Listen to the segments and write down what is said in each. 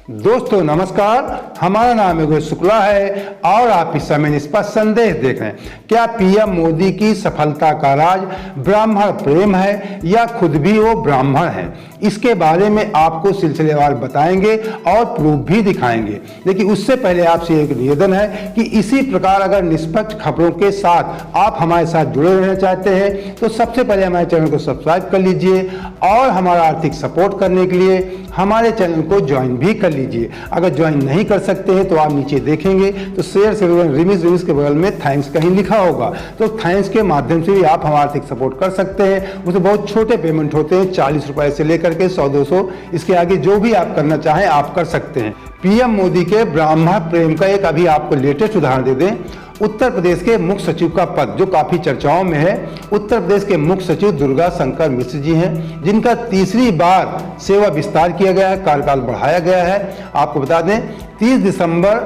दोस्तों नमस्कार, हमारा नाम योगेश शुक्ला है और आप इस समय निष्पक्ष संदेश देख रहे हैं। क्या पीएम मोदी की सफलता का राज ब्राह्मण प्रेम है या खुद भी वो ब्राह्मण है? इसके बारे में आपको सिलसिलेवार बताएंगे और प्रूफ भी दिखाएंगे। लेकिन उससे पहले आपसे एक निवेदन है कि इसी प्रकार अगर निष्पक्ष खबरों के साथ आप हमारे साथ जुड़े रहना चाहते हैं तो सबसे पहले हमारे चैनल को सब्सक्राइब कर लीजिए और हमारा आर्थिक सपोर्ट करने के लिए हमारे चैनल को ज्वाइन भी कर लीजिए। अगर ज्वाइन नहीं कर सकते हैं तो आप नीचे देखेंगे तो शेयर से रिमिस के बगल में थैंक्स कहीं लिखा होगा, तो थैंक्स के माध्यम से भी आप हमारा आर्थिक सपोर्ट कर सकते हैं। उसमें बहुत छोटे पेमेंट होते हैं, 40 रुपए से लेकर के 100-200, इसके आगे जो भी आप करना चाहें आप कर सकते हैं। पीएम मोदी के ब्राह्मण प्रेम का एक अभी आपको लेटेस्ट उदाहरण दे दें। उत्तर प्रदेश के मुख्य सचिव का पद जो काफी चर्चाओं में है, उत्तर प्रदेश के मुख्य सचिव दुर्गा शंकर मिश्र जी हैं, जिनका तीसरी बार सेवा विस्तार किया गया है, कार्यकाल बढ़ाया गया है। आपको बता दें 30 दिसंबर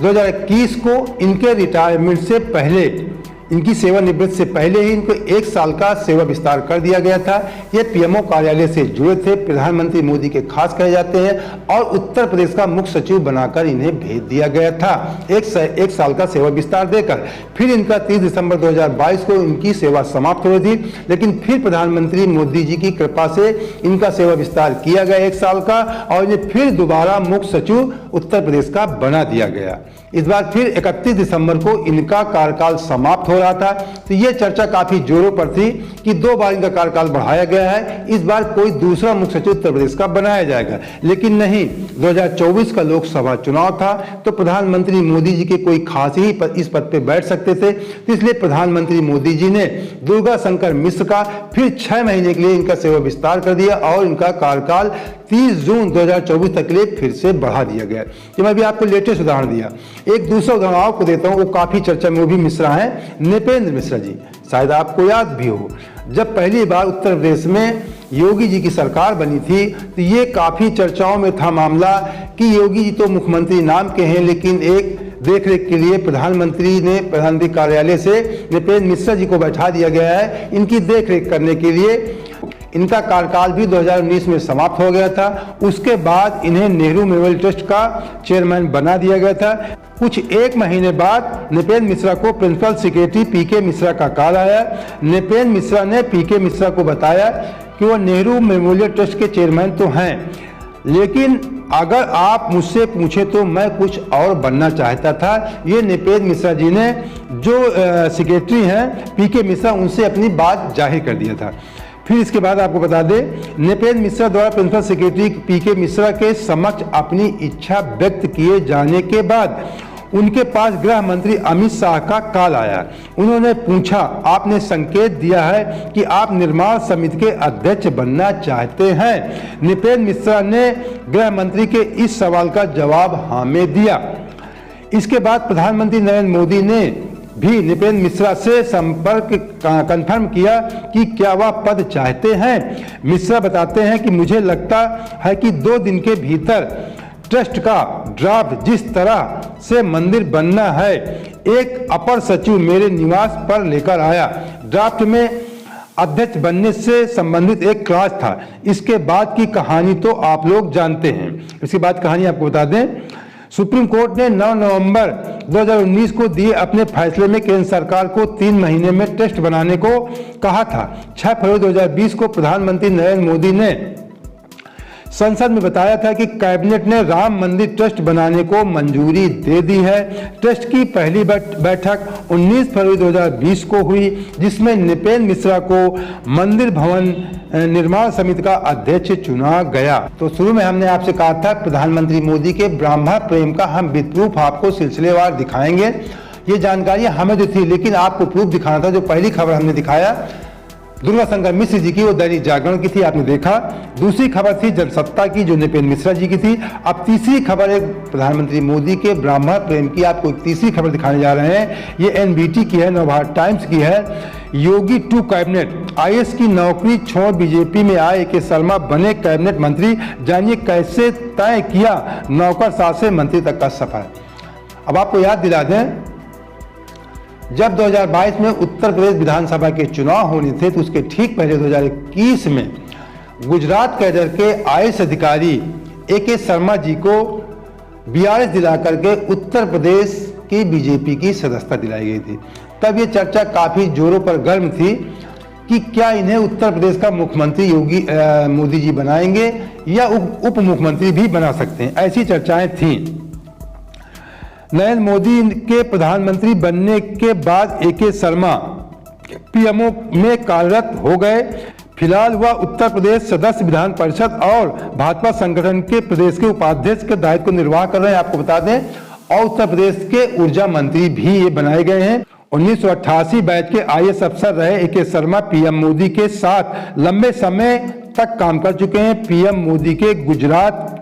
2021 को इनके रिटायरमेंट से पहले, इनकी सेवानिवृत्ति से पहले ही इनको 1 साल का सेवा विस्तार कर दिया गया था। ये पीएमओ कार्यालय से जुड़े थे, प्रधानमंत्री मोदी के खास कहे जाते हैं और उत्तर प्रदेश का मुख्य सचिव बनाकर इन्हें भेज दिया गया था 1 साल का सेवा विस्तार देकर। फिर इनका 30 दिसंबर 2022 को इनकी सेवा समाप्त हो रही थी, लेकिन फिर प्रधानमंत्री मोदी जी की कृपा से इनका सेवा विस्तार किया गया 1 साल का और इन्हें फिर दोबारा मुख्य सचिव उत्तर प्रदेश का बना दिया गया। इस बार फिर 31 दिसंबर को इनका कार्यकाल समाप्त हो रहा था, तो ये चर्चा काफी जोरों पर थी कि 2 बार इनका कार्यकाल बढ़ाया गया है, इस बार कोई दूसरा मुख्य सचिव उत्तर प्रदेश का बनाया जाएगा। लेकिन नहीं, 2024 का लोकसभा चुनाव था तो प्रधानमंत्री मोदी जी के कोई खास ही इस पद पे बैठ सकते थे, तो इसलिए प्रधानमंत्री मोदी जी ने दुर्गा शंकर मिश्र का फिर 6 महीने के लिए इनका सेवा विस्तार कर दिया और इनका कार्यकाल 30 जून 2024 तक के लिए फिर से बढ़ा दिया गया। जो मैं भी आपको लेटेस्ट उदाहरण दिया, एक दूसरा उदाहरण आपको देता हूँ, वो काफी चर्चा में, वो भी मिश्रा हैं, नृपेंद्र मिश्रा जी। शायद आपको याद भी हो, जब पहली बार उत्तर प्रदेश में योगी जी की सरकार बनी थी तो ये काफी चर्चाओं में था मामला कि योगी जी तो मुख्यमंत्री नाम के हैं, लेकिन एक देखरेख के लिए प्रधानमंत्री कार्यालय से नृपेंद्र मिश्रा जी को बैठा दिया गया है इनकी देखरेख करने के लिए। इनका कार्यकाल भी 2019 में समाप्त हो गया था। उसके बाद इन्हें नेहरू मेमोरियल ट्रस्ट का चेयरमैन बना दिया गया था। कुछ 1 महीने बाद नृपेंद्र मिश्रा को प्रिंसिपल सेक्रेटरी पीके मिश्रा का कॉल आया। नृपेंद्र मिश्रा ने पीके मिश्रा को बताया कि वो नेहरू मेमोरियल ट्रस्ट के चेयरमैन तो हैं, लेकिन अगर आप मुझसे पूछे तो मैं कुछ और बनना चाहता था। ये नृपेंद्र मिश्रा जी ने, जो सेक्रेटरी हैं पीके मिश्रा, उनसे अपनी बात जाहिर कर दिया था। फिर इसके बाद आपको बता दें, नृपेंद्र मिश्रा द्वारा प्रिंसिपल सेक्रेटरी पीके मिश्रा के समक्ष अपनी इच्छा व्यक्त किए जाने के बाद उनके पास गृह मंत्री अमित शाह का कॉल आया। उन्होंने पूछा, आपने संकेत दिया है कि आप निर्माण समिति के अध्यक्ष बनना चाहते हैं? नृपेंद्र मिश्रा ने गृह मंत्री के इस सवाल का जवाब हाँ में दिया। इसके बाद प्रधानमंत्री नरेंद्र मोदी ने भी नृपेंद्र मिश्रा से संपर्क कंफर्म किया कि क्या वह पद चाहते हैं। मिश्रा बताते हैं कि मुझे लगता है कि 2 दिन के भीतर ट्रस्ट का ड्राफ्ट जिस तरह से मंदिर बनना है, एक अपर सचिव मेरे निवास पर लेकर आया। ड्राफ्ट में अध्यक्ष बनने से संबंधित एक क्लास था। इसके बाद की कहानी तो आप लोग जानते हैं। इसके बाद कहानी आपको बता दें, सुप्रीम कोर्ट ने 9 नवंबर 2019 को दिए अपने फैसले में केंद्र सरकार को 3 महीने में ट्रस्ट बनाने को कहा था। 6 फरवरी 2020 को प्रधानमंत्री नरेंद्र मोदी ने संसद में बताया था कि कैबिनेट ने राम मंदिर ट्रस्ट बनाने को मंजूरी दे दी है। ट्रस्ट की पहली बैठक 19 फरवरी 2020 को हुई, जिसमें नृपेंद्र मिश्रा को मंदिर भवन निर्माण समिति का अध्यक्ष चुना गया। तो शुरू में हमने आपसे कहा था प्रधानमंत्री मोदी के ब्राह्मण प्रेम का हम विद प्रूफ आपको सिलसिलेवार दिखाएंगे। ये जानकारी हमें तो थी, लेकिन आपको प्रूफ दिखाना था। जो पहली खबर हमने दिखाया दुर्गा शंकर मिश्र जी की, वो दैनिक जागरण की थी, आपने देखा। दूसरी खबर थी जनसत्ता की, जो नृपेंद्र मिश्रा जी की थी। अब तीसरी खबर एक प्रधानमंत्री मोदी के ब्राह्मण प्रेम की, आपको एक तीसरी खबर दिखाने जा रहे हैं। ये एनबीटी की है, नवभारत टाइम्स की है। योगी टू कैबिनेट, आईएएस की नौकरी छोड़ बीजेपी में आए के शर्मा बने कैबिनेट मंत्री। जानिए कैसे तय किया नौकरशाह से मंत्री तक का सफर। अब आपको याद दिला दें, जब 2022 में उत्तर प्रदेश विधानसभा के चुनाव होने थे तो उसके ठीक पहले 2021 में गुजरात कैडर के आईएएस अधिकारी AK शर्मा जी को BRS दिला करके उत्तर प्रदेश की बीजेपी की सदस्यता दिलाई गई थी। तब ये चर्चा काफ़ी जोरों पर गर्म थी कि क्या इन्हें उत्तर प्रदेश का मुख्यमंत्री मोदी जी बनाएंगे या उप मुख्यमंत्री भी बना सकते हैं, ऐसी चर्चाएं थीं। नरेंद्र मोदी के प्रधानमंत्री बनने के बाद AK शर्मा PMO में कार्यरत हो गए। फिलहाल वह उत्तर प्रदेश सदस्य विधान परिषद और भाजपा संगठन के प्रदेश के उपाध्यक्ष के दायित्व को निर्वाह कर रहे हैं, आपको बता दें, और उत्तर प्रदेश के ऊर्जा मंत्री भी ये बनाए गए हैं। 1988 बैच के IAS अफसर रहे AK शर्मा PM मोदी के साथ लंबे समय तक काम कर चुके हैं। PM मोदी के गुजरात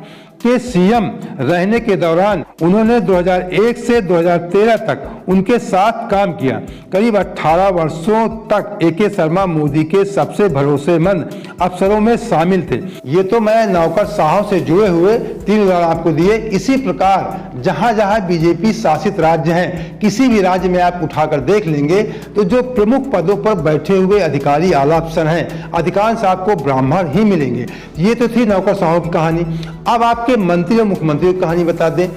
के CM रहने के दौरान उन्होंने 2001 से 2013 तक उनके साथ काम किया। करीब 18 वर्षों तक AK शर्मा मोदी के सबसे भरोसेमंद अफसरों में शामिल थे। ये तो मैं नौकरशाहों से जुड़े हुए 3 उदाहरण आपको दिए। इसी प्रकार जहां जहां बीजेपी शासित राज्य हैं, किसी भी राज्य में आप उठाकर देख लेंगे तो जो प्रमुख पदों पर बैठे हुए अधिकारी आला अफसर हैं, अधिकांश आपको ब्राह्मण ही मिलेंगे। ये तो थी नौकरशाहों की कहानी। अब आपके मंत्री और मुख्यमंत्री की कहानी बता दें।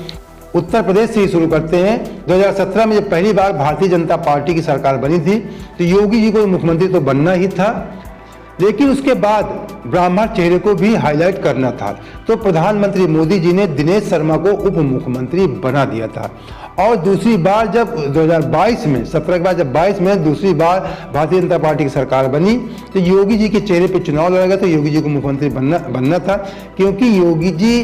उत्तर प्रदेश से ही शुरू करते हैं। 2017 में जब पहली बार भारतीय जनता पार्टी की सरकार बनी थी तो योगी जी को मुख्यमंत्री तो बनना ही था, लेकिन उसके बाद ब्राह्मण चेहरे को भी हाईलाइट करना था। तो प्रधानमंत्री मोदी जी ने दिनेश शर्मा को उप मुख्यमंत्री बना दिया था। और दूसरी बार जब 2022 में 17 के बाद जब 22 में दूसरी बार भारतीय जनता पार्टी की सरकार बनी तो योगी जी के चेहरे पर चुनाव लड़ा गया, तो योगी जी को मुख्यमंत्री बनना था, क्योंकि योगी जी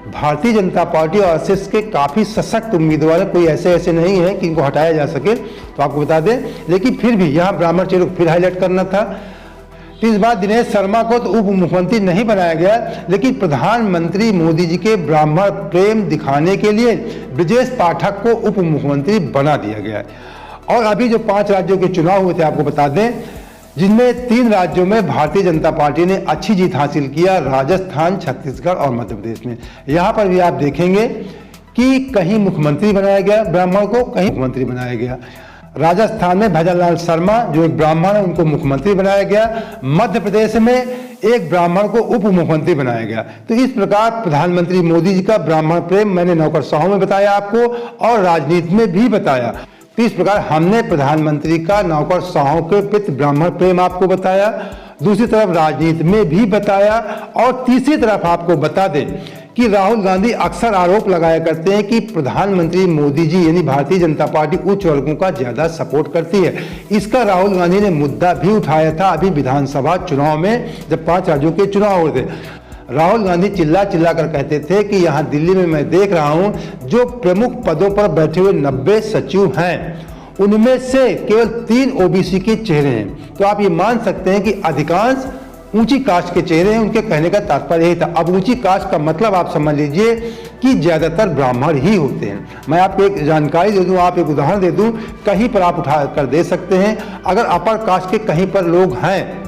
भारतीय जनता पार्टी और RSS के काफ़ी सशक्त उम्मीदवार हैं। कोई ऐसे नहीं है कि इनको हटाया जा सके, तो आपको बता दें। लेकिन फिर भी यहाँ ब्राह्मण चेहरे को फिर हाईलाइट करना था। तो इस बार दिनेश शर्मा को तो उप मुख्यमंत्री नहीं बनाया गया, लेकिन प्रधानमंत्री मोदी जी के ब्राह्मण प्रेम दिखाने के लिए ब्रजेश पाठक को उप मुख्यमंत्री बना दिया गया। और अभी जो 5 राज्यों के चुनाव हुए थे, आपको बता दें, जिनमें 3 राज्यों में भारतीय जनता पार्टी ने अच्छी जीत हासिल किया, राजस्थान, छत्तीसगढ़ और मध्य प्रदेश में। यहाँ पर भी आप देखेंगे कि कहीं मुख्यमंत्री बनाया गया ब्राह्मण को, कहीं मुख्यमंत्री बनाया गया। राजस्थान में भजनलाल शर्मा जो एक ब्राह्मण है उनको मुख्यमंत्री बनाया गया। मध्य प्रदेश में एक ब्राह्मण को उप मुख्यमंत्री बनाया गया। तो इस प्रकार प्रधानमंत्री मोदी जी का ब्राह्मण प्रेम मैंने नौकरशाहों में बताया आपको और राजनीति में भी बताया। तो इस प्रकार हमने प्रधानमंत्री का नौकरशाहों के प्रति ब्राह्मण प्रेम आपको बताया, दूसरी तरफ राजनीति में भी बताया, और तीसरी तरफ आपको बता दें कि राहुल गांधी अक्सर आरोप लगाया करते हैं कि प्रधानमंत्री मोदी जी यानी भारतीय जनता पार्टी उच्च वर्गों का ज्यादा सपोर्ट करती है। इसका राहुल गांधी ने मुद्दा भी उठाया था अभी विधानसभा चुनाव में, जब 5 राज्यों के चुनाव हुए थे। राहुल गांधी चिल्ला कर कहते थे कि यहाँ दिल्ली में मैं देख रहा हूँ जो प्रमुख पदों पर बैठे हुए 90 सचिव हैं, उनमें से केवल 3 OBC के चेहरे हैं। तो आप ये मान सकते हैं कि अधिकांश ऊंची कास्ट के चेहरे हैं। उनके कहने का तात्पर्य यही था। अब ऊंची कास्ट का मतलब आप समझ लीजिए कि ज्यादातर ब्राह्मण ही होते हैं। मैं आपको एक जानकारी दे दूं, आप एक उदाहरण दे दूं, कहीं पर आप उठा कर दे सकते हैं। अगर अपर कास्ट के कहीं पर लोग हैं,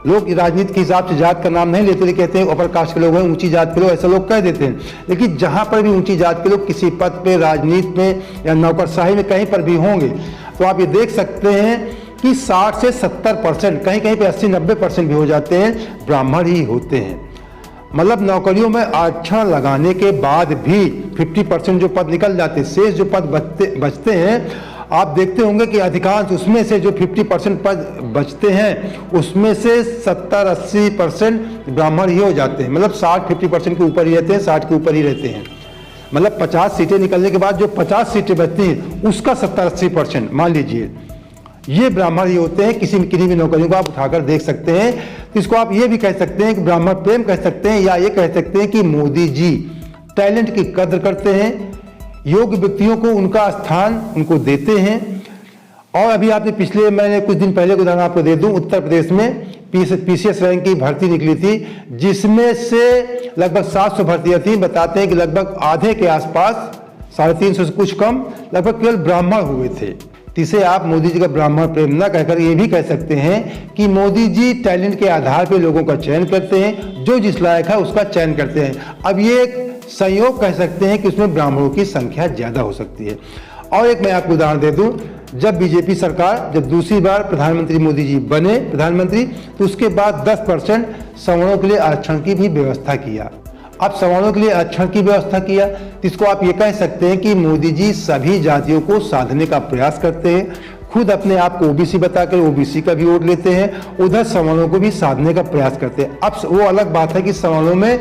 लोग राजनीति के हिसाब से जात का नाम नहीं लेते, कहते हैं अपर कास्ट के लोग हैं, ऊंची जात के लोग, ऐसा लोग कह देते हैं। लेकिन जहां पर भी ऊंची जात के लोग किसी पद पे, राजनीति में या नौकरशाही में कहीं पर भी होंगे, तो आप ये देख सकते हैं कि 60 से 70%, कहीं कहीं पे 80-90% भी हो जाते हैं, ब्राह्मण ही होते हैं। मतलब नौकरियों में आरक्षण लगाने के बाद भी 50% जो पद निकल जाते, शेष जो पद बचते हैं, आप देखते होंगे कि अधिकांश उसमें से जो 50% पद बचते हैं उसमें से 70-80% ब्राह्मण ही हो जाते हैं। मतलब 60-50% के ऊपर ही रहते हैं, 60 के ऊपर ही रहते हैं। मतलब 50 सीटें निकलने के बाद जो 50 सीटें बचती हैं उसका 70-80% मान लीजिए ये ब्राह्मण ही होते हैं। किसी भी नौकरियों को आप उठाकर देख सकते हैं। तो इसको आप ये भी कह सकते हैं कि ब्राह्मण प्रेम कह सकते हैं, या ये कह सकते हैं कि मोदी जी टैलेंट की कद्र करते हैं, योग्य व्यक्तियों को उनका स्थान उनको देते हैं। और अभी आपने मैंने कुछ दिन पहले उदाहरण आपको दे दूं, उत्तर प्रदेश में PCS रैंक की भर्ती निकली थी, जिसमें से लगभग 700 भर्तियां थी। बताते हैं कि लगभग आधे के आसपास, 350 से कुछ कम, लगभग केवल ब्राह्मण हुए थे। इसे आप मोदी जी का ब्राह्मण प्रेम न कहकर ये भी कह सकते हैं कि मोदी जी टैलेंट के आधार पर लोगों का चयन करते हैं, जो जिस लायक है उसका चयन करते हैं। अब ये एक संयोग कह सकते हैं कि उसमें ब्राह्मणों की संख्या ज्यादा हो सकती है। और एक मैं आपको उदाहरण दे दूं, जब बीजेपी सरकार जब दूसरी बार प्रधानमंत्री मोदी जी बने प्रधानमंत्री, तो उसके बाद 10% सवर्णों के लिए आरक्षण की भी व्यवस्था किया। अब सवर्णों के लिए आरक्षण की व्यवस्था किया, इसको आप ये कह सकते हैं कि मोदी जी सभी जातियों को साधने का प्रयास करते हैं। खुद अपने आप को ओबीसी बताकर ओबीसी का भी वोट लेते हैं, उधर सवर्णों को भी साधने का प्रयास करते हैं। अब वो अलग बात है कि सवर्णों में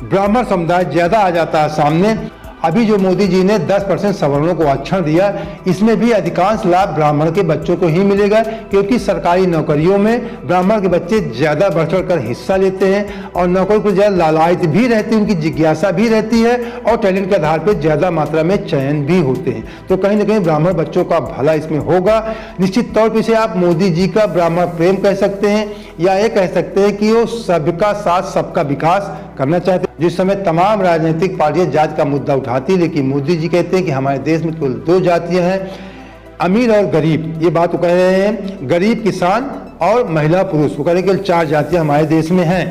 ब्राह्मण समुदाय ज्यादा आ जाता है सामने। अभी जो मोदी जी ने 10% सवर्णों को आरक्षण दिया, इसमें भी अधिकांश लाभ ब्राह्मण के बच्चों को ही मिलेगा, क्योंकि सरकारी नौकरियों में ब्राह्मण के बच्चे ज्यादा बढ़ चढ़ कर हिस्सा लेते हैं और नौकरी को ज्यादा लालायित भी रहती है, उनकी जिज्ञासा भी रहती है और टैलेंट के आधार पर ज्यादा मात्रा में चयन भी होते हैं। तो कहीं ना कहीं ब्राह्मण बच्चों का भला इसमें होगा। निश्चित तौर पर इसे आप मोदी जी का ब्राह्मण प्रेम कह सकते हैं या ये कह सकते हैं कि वो सबका साथ सबका विकास करना चाहते हैं। जिस समय तमाम राजनीतिक पार्टियां जात का मुद्दा उठाती, लेकिन मोदी जी कहते हैं कि हमारे देश में केवल 2 जातियां हैं, अमीर और गरीब। ये बात वो कह रहे हैं, गरीब किसान और महिला पुरुष, वो कह रहे हैं केवल 4 जातियां हमारे देश में हैं।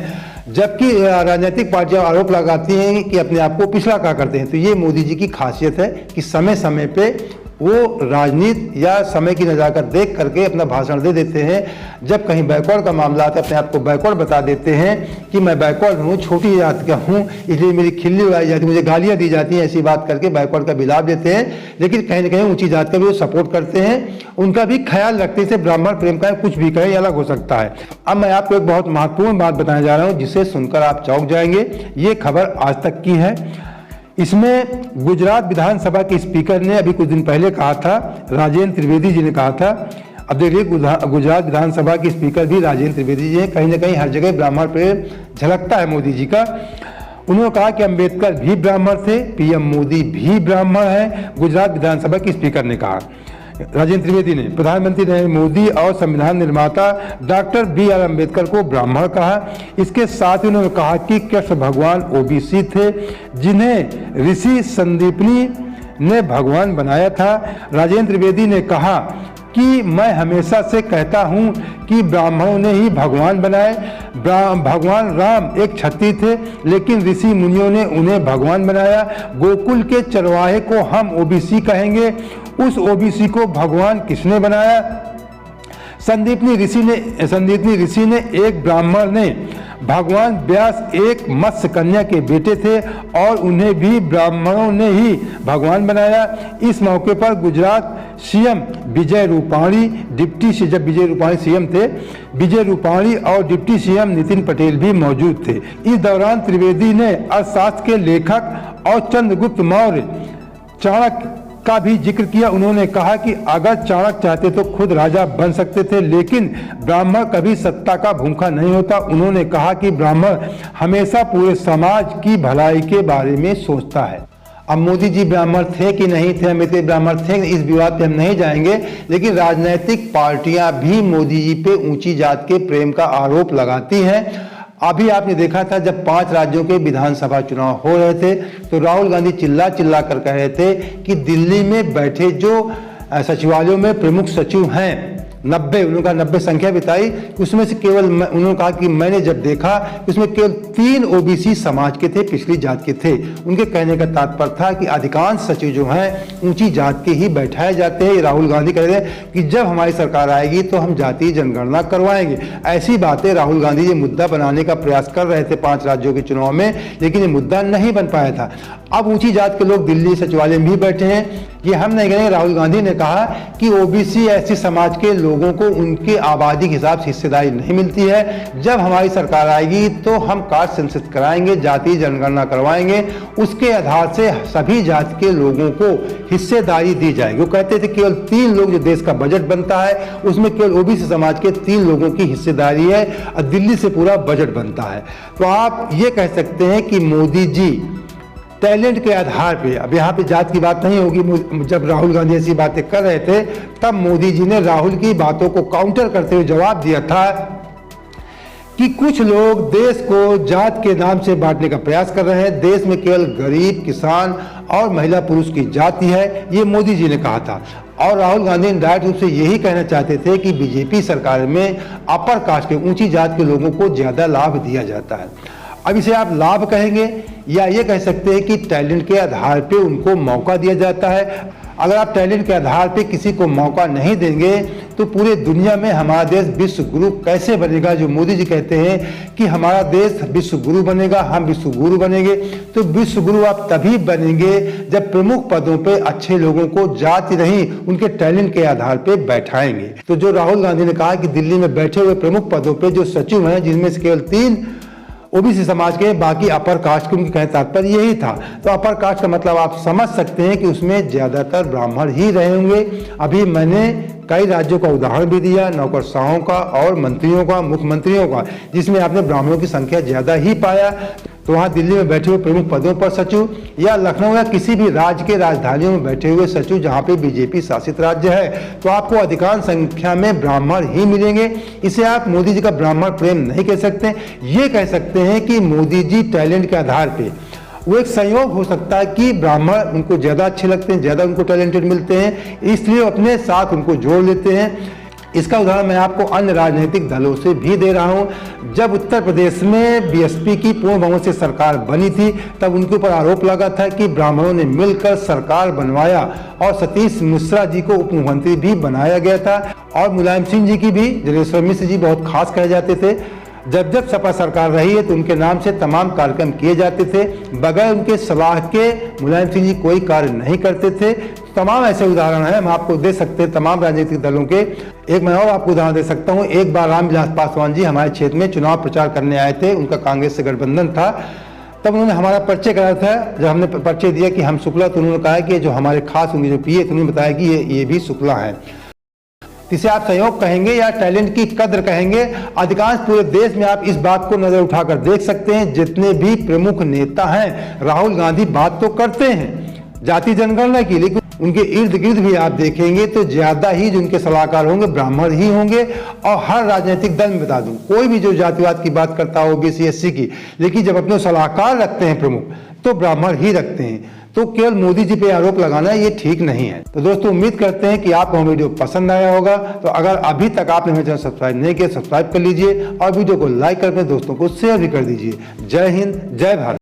जबकि राजनीतिक पार्टियां आरोप लगाती हैं कि अपने आप को पिछड़ा कहा करते हैं। तो ये मोदी जी की खासियत है कि समय समय पे वो राजनीति या समय की नज़ाकत देख करके अपना भाषण दे देते हैं। जब कहीं बैकवर्ड का मामला आता है, अपने आप को बैकवर्ड बता देते हैं कि मैं बैकवर्ड हूँ, छोटी जाति का हूँ, इसलिए मेरी खिल्ली उड़ाई जाती है, मुझे गालियाँ दी जाती हैं, ऐसी बात करके बैकवर्ड का बिलाप देते हैं। लेकिन कहीं ना कहीं ऊंची जात का भी वो सपोर्ट करते हैं, उनका भी ख्याल रखते हैं। ब्राह्मण प्रेम का कुछ भी कहें अलग हो सकता है। अब मैं आपको एक बहुत महत्वपूर्ण बात बताने जा रहा हूँ, जिसे सुनकर आप चौंक जाएंगे। ये खबर आज तक की है। इसमें गुजरात विधानसभा के स्पीकर ने अभी कुछ दिन पहले कहा था, राजेंद्र त्रिवेदी जी ने कहा था। अब देखिए, गुजरात विधानसभा के स्पीकर भी राजेंद्र त्रिवेदी जी हैं। कहीं ना कहीं हर जगह ब्राह्मण प्रेम झलकता है मोदी जी का। उन्होंने कहा कि अंबेडकर भी ब्राह्मण थे, पीएम मोदी भी ब्राह्मण है। गुजरात विधानसभा के स्पीकर ने कहा, राजेंद्र त्रिवेदी ने प्रधानमंत्री नरेंद्र मोदी और संविधान निर्माता डॉक्टर BR अम्बेडकर को ब्राह्मण कहा। इसके साथ ही उन्होंने कहा कि कृष्ण भगवान ओबीसी थे, जिन्हें ऋषि संदीपनी ने भगवान बनाया था। राजेंद्र त्रिवेदी ने कहा कि मैं हमेशा से कहता हूं कि ब्राह्मणों ने ही भगवान बनाए। भगवान राम एक क्षत्रिय थे, लेकिन ऋषि मुनियों ने उन्हें भगवान बनाया। गोकुल के चरवाहे को हम ओबीसी कहेंगे, उस ओबीसी को भगवान किसने बनाया? संदीपनी ऋषि ने एक ब्राह्मण ने। भगवान व्यास एक मत्स्य कन्या के बेटे थे और उन्हें भी ब्राह्मणों ने ही भगवान बनाया। इस मौके पर गुजरात सीएम विजय रूपाणी, जब विजय रूपाणी सीएम थे, विजय रूपाणी और डिप्टी सीएम नितिन पटेल भी मौजूद थे। इस दौरान त्रिवेदी ने अर्थशास्त्र के लेखक और चंद्रगुप्त मौर्य चाणक्य का भी जिक्र किया। उन्होंने कहा कि अगर चाणक्य चाहते तो खुद राजा बन सकते थे, लेकिन ब्राह्मण कभी सत्ता का भूखा नहीं होता। उन्होंने कहा कि ब्राह्मण हमेशा पूरे समाज की भलाई के बारे में सोचता है। अब मोदी जी ब्राह्मण थे कि नहीं थे, अमित ब्राह्मण थे, इस विवाद पे हम नहीं जाएंगे। लेकिन राजनीतिक पार्टियां भी मोदी जी पे ऊंची जात के प्रेम का आरोप लगाती हैं। अभी आपने देखा था जब 5 राज्यों के विधानसभा चुनाव हो रहे थे, तो राहुल गांधी चिल्ला चिल्ला कर कह रहे थे कि दिल्ली में बैठे जो सचिवालयों में प्रमुख सचिव हैं 90, उन्होंने कहा 90 संख्या बताई, उसमें से केवल उन्होंने कहा कि मैंने जब देखा उसमें केवल 3 ओबीसी समाज के थे, पिछड़ी जात के थे। उनके कहने का तात्पर्य था कि अधिकांश सचिव जो हैं ऊंची जात के ही बैठाए जाते हैं। राहुल गांधी कह रहे हैं कि जब हमारी सरकार आएगी तो हम जातीय जनगणना करवाएंगे। ऐसी बातें राहुल गांधी ये मुद्दा बनाने का प्रयास कर रहे थे 5 राज्यों के चुनाव में, लेकिन ये मुद्दा नहीं बन पाया था। अब ऊंची जात के लोग दिल्ली सचिवालय में भी बैठे हैं। ये हम नहीं कहेंगे, राहुल गांधी ने कहा कि ओबीसी ऐसे समाज के लोगों को उनके आबादी के हिसाब से हिस्सेदारी नहीं मिलती है। जब हमारी सरकार आएगी तो हम कास्ट सेंसस कराएंगे, जातीय जनगणना करवाएंगे, उसके आधार से सभी जाति के लोगों को हिस्सेदारी दी जाएगी। वो कहते थे केवल 3 लोग जो देश का बजट बनता है उसमें केवल ओबीसी समाज के 3 लोगों की हिस्सेदारी है और दिल्ली से पूरा बजट बनता है। तो आप ये कह सकते हैं कि मोदी जी टैलेंट के आधार पे, अब यहाँ पे जात की बात नहीं होगी। जब राहुल गांधी ऐसी बातें कर रहे थे तब मोदी जी ने राहुल की बातों को काउंटर करते हुए जवाब दिया था कि कुछ लोग देश को जात के नाम से बांटने का प्रयास कर रहे हैं। देश में केवल गरीब, किसान और महिला पुरुष की जाति है, ये मोदी जी ने कहा था। और राहुल गांधी डायरेक्ट रूप से यही कहना चाहते थे कि बीजेपी सरकार में अपर कास्ट के, ऊंची जात के लोगों को ज्यादा लाभ दिया जाता है। अब इसे आप लाभ कहेंगे या ये कह सकते हैं कि टैलेंट के आधार पे उनको मौका दिया जाता है। अगर आप टैलेंट के आधार पे किसी को मौका नहीं देंगे तो पूरे दुनिया में हमारा देश विश्व गुरु कैसे बनेगा। जो मोदी जी कहते हैं कि हमारा देश विश्व गुरु बनेगा, हम विश्व गुरु बनेंगे, तो विश्व गुरु आप तभी बनेंगे जब प्रमुख पदों पे अच्छे लोगों को जाति नहीं उनके टैलेंट के आधार पे बैठाएंगे। तो जो राहुल गांधी ने कहा कि दिल्ली में बैठे हुए प्रमुख पदों पे जो सचिव हैं, जिनमें से केवल 3 ओबीसी समाज के, बाकी अपर कास्ट के, उनके कहने तात्पर्य यही था। तो अपर कास्ट का मतलब आप समझ सकते हैं कि उसमें ज्यादातर ब्राह्मण ही रहे होंगे। अभी मैंने कई राज्यों का उदाहरण भी दिया, नौकरशाहों का और मंत्रियों का, मुख्यमंत्रियों का, जिसमें आपने ब्राह्मणों की संख्या ज्यादा ही पाया। तो वहाँ दिल्ली में बैठे हुए प्रमुख पदों पर सचिव या लखनऊ या किसी भी राज्य के राजधानियों में बैठे हुए सचिव जहाँ पे बीजेपी शासित राज्य है, तो आपको अधिकांश संख्या में ब्राह्मण ही मिलेंगे। इसे आप मोदी जी का ब्राह्मण प्रेम नहीं कह सकते, ये कह सकते हैं कि मोदी जी टैलेंट के आधार पे, वो एक संयोग हो सकता है कि ब्राह्मण उनको ज़्यादा अच्छे लगते हैं, ज़्यादा उनको टैलेंटेड मिलते हैं, इसलिए अपने साथ उनको जोड़ लेते हैं। इसका उदाहरण मैं आपको अन्य राजनीतिक दलों से भी दे रहा हूं। जब उत्तर प्रदेश में बीएसपी की पूर्ण बहुमत से सरकार बनी थी, तब उनके ऊपर आरोप लगा था कि ब्राह्मणों ने मिलकर सरकार बनवाया और सतीश मिश्रा जी को उप मुख्यमंत्री भी बनाया गया था और मुलायम सिंह जी की भी, जलेश्वर मिश्र जी बहुत खास कहे जाते थे। जब जब सपा सरकार रही है तो उनके नाम से तमाम कार्यक्रम किए जाते थे, बगैर उनके सलाह के मुलायम सिंह जी कोई कार्य नहीं करते थे। तमाम ऐसे उदाहरण हैं, हम आपको दे सकते हैं तमाम राजनीतिक दलों के। एक मैं और आपको उदाहरण दे सकता हूं। एक बार रामविलास पासवान जी हमारे क्षेत्र में चुनाव प्रचार करने आए थे, उनका कांग्रेस से गठबंधन था। तब उन्होंने हमारा परिचय कराया था। जब हमने परिचय दिया कि हम शुक्ला, तो उन्होंने कहा कि जो हमारे खास उनके जो पीए थे, उन्होंने बताया कि ये भी शुक्ला है। इसे आप संयोग कहेंगे या टैलेंट की कद्र कहेंगे। अधिकांश पूरे देश में आप इस बात को नजर उठाकर देख सकते हैं, जितने भी प्रमुख नेता हैं, राहुल गांधी बात तो करते हैं जाति जनगणना की, लेकिन उनके इर्द गिर्द भी आप देखेंगे तो ज्यादा ही जो उनके सलाहकार होंगे ब्राह्मण ही होंगे। और हर राजनीतिक दल में बता दूं, कोई भी जो जातिवाद की बात करता हो, ओबीसी एससी की, लेकिन जब अपने सलाहकार रखते हैं प्रमुख, तो ब्राह्मण ही रखते हैं। तो केवल मोदी जी पे आरोप लगाना ये ठीक नहीं है। तो दोस्तों, उम्मीद करते हैं कि आपको वीडियो पसंद आया होगा। तो अगर अभी तक आपने मेरे चैनल सब्सक्राइब नहीं किया, सब्सक्राइब कर लीजिए और वीडियो को लाइक कर अपने दोस्तों को शेयर भी कर दीजिए। जय हिंद, जय भारत।